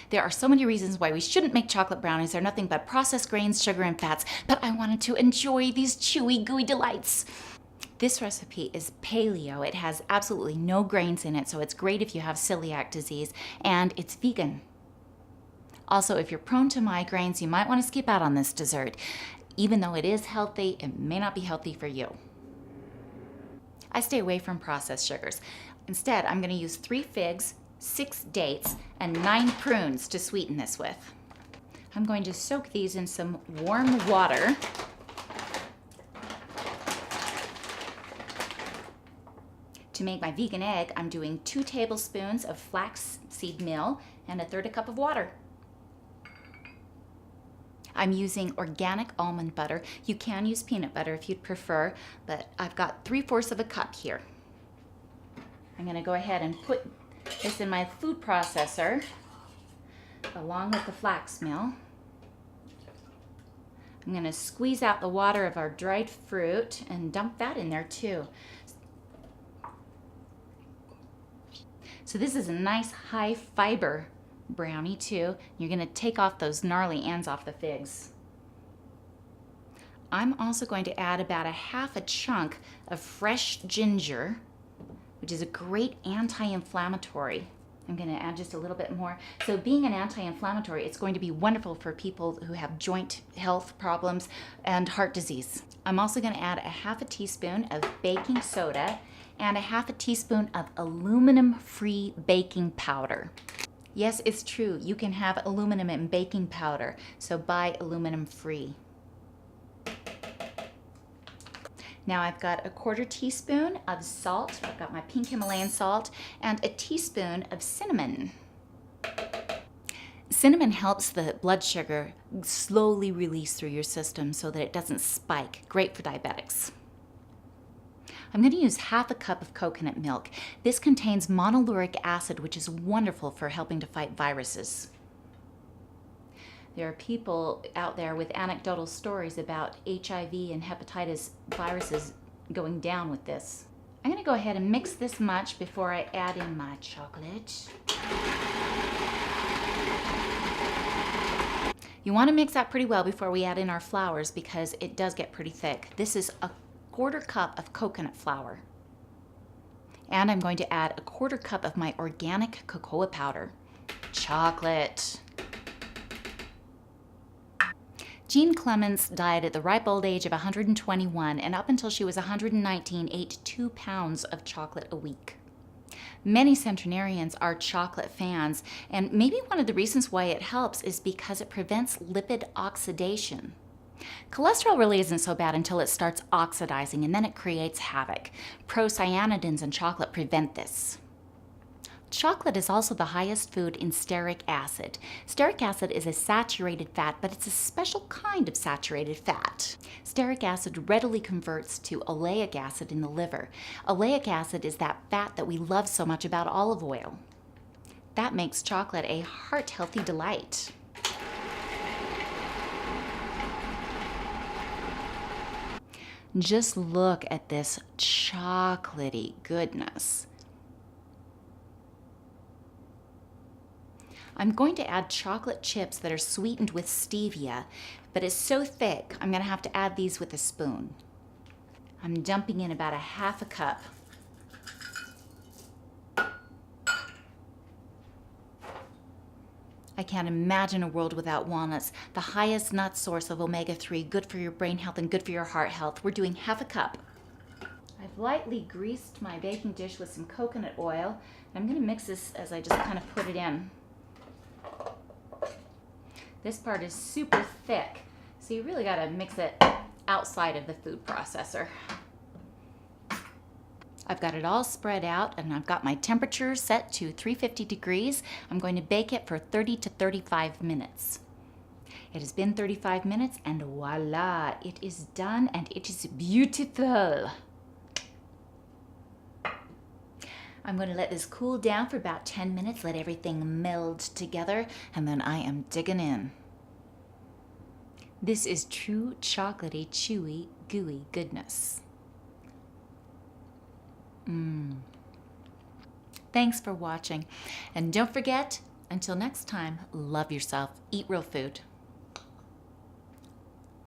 There are so many reasons why we shouldn't make chocolate brownies. They're nothing but processed grains, sugar, and fats, but I wanted to enjoy these chewy, gooey delights. This recipe is paleo. It has absolutely no grains in it, so it's great if you have celiac disease, and it's vegan. Also, if you're prone to migraines, you might want to skip out on this dessert. Even though it is healthy, it may not be healthy for you. I stay away from processed sugars. Instead, I'm going to use 3 figs, 6 dates, and 9 prunes to sweeten this with. I'm going to soak these in some warm water. To make my vegan egg, I'm doing 2 tablespoons of flaxseed meal and 1/3 cup of water. I'm using organic almond butter. You can use peanut butter if you'd prefer, but I've got 3/4 of a cup here. I'm going to go ahead and put this in my food processor along with the flax meal. I'm going to squeeze out the water of our dried fruit and dump that in there too. So this is a nice high fiber brownie too. You're going to take off those gnarly ends off the figs. I'm also going to add about 1/2 chunk of fresh ginger, which is a great anti-inflammatory. I'm going to add just a little bit more. So being an anti-inflammatory, it's going to be wonderful for people who have joint health problems and heart disease. I'm also going to add 1/2 teaspoon of baking soda and 1/2 teaspoon of aluminum-free baking powder. Yes, it's true. You can have aluminum in baking powder, so buy aluminum-free. Now I've got 1/4 teaspoon of salt. I've got my pink Himalayan salt and 1 teaspoon of cinnamon. Cinnamon helps the blood sugar slowly release through your system so that it doesn't spike. Great for diabetics. I'm going to use 1/2 cup of coconut milk. This contains monolauric acid, which is wonderful for helping to fight viruses. There are people out there with anecdotal stories about HIV and hepatitis viruses going down with this. I'm going to go ahead and mix this much before I add in my chocolate. You want to mix that pretty well before we add in our flours because it does get pretty thick. This is 1/4 cup of coconut flour. And I'm going to add 1/4 cup of my organic cocoa powder. Chocolate. Jeanne Calment died at the ripe old age of 121, and up until she was 119, ate 2 pounds of chocolate a week. Many centenarians are chocolate fans, and maybe one of the reasons why it helps is because it prevents lipid oxidation. Cholesterol really isn't so bad until it starts oxidizing, and then it creates havoc. Procyanidins in chocolate prevent this. Chocolate is also the highest food in stearic acid. Stearic acid is a saturated fat, but it's a special kind of saturated fat. Stearic acid readily converts to oleic acid in the liver. Oleic acid is that fat that we love so much about olive oil. That makes chocolate a heart-healthy delight. Just look at this chocolatey goodness. I'm going to add chocolate chips that are sweetened with stevia, but it's so thick, I'm going to have to add these with a spoon. I'm dumping in about 1/2 cup. I can't imagine a world without walnuts, the highest nut source of omega-3, good for your brain health and good for your heart health. We're doing 1/2 cup. I've lightly greased my baking dish with some coconut oil. I'm going to mix this as I just kind of put it in. This part is super thick, so you really got to mix it outside of the food processor. I've got it all spread out, and I've got my temperature set to 350 degrees. I'm going to bake it for 30 to 35 minutes. It has been 35 minutes, and voila, it is done, and it is beautiful. I'm going to let this cool down for about 10 minutes, let everything meld together, and then I am digging in. This is true chocolatey, chewy, gooey goodness. Thanks for watching, and don't forget, Until next time, love yourself, eat real food.